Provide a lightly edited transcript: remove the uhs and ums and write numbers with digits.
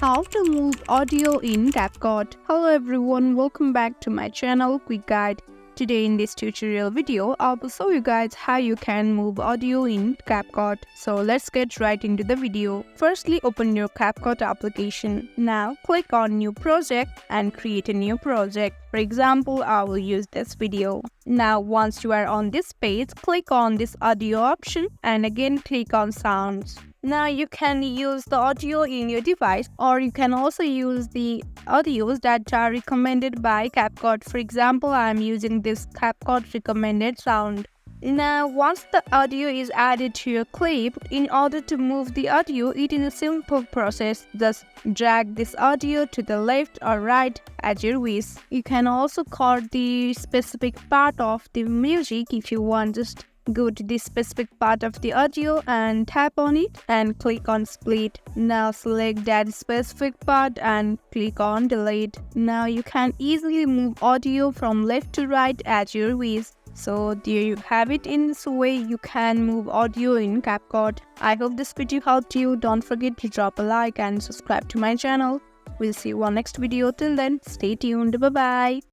How to move audio in Capcut. Hello everyone, welcome back to my channel Quick Guide. Today in this tutorial video, I will show you guys how you can move audio in Capcut. So let's get right into the video. Firstly, open your Capcut application. Now click on New Project and create a new project. For example, I will use this video. Now once you are on this page, click on this audio option and again click on sounds. Now you can use the audio in your device, or you can also use the audios that are recommended by Capcut. For example, I am using this Capcut recommended sound. Now once the audio is added to your clip, in order to move the audio, it is a simple process. Just drag this audio to the left or right as you wish. You can also cut the specific part of the music if you want. Just go to this specific part of the audio and tap on it and click on split. Now select that specific part and click on delete. Now you can easily move audio from left to right as you wish. So there you have it. In this way you can move audio in Capcut. I hope this video helped you. Don't forget to drop a like and subscribe to my channel. We'll see you on next video. Till then, stay tuned. Bye bye.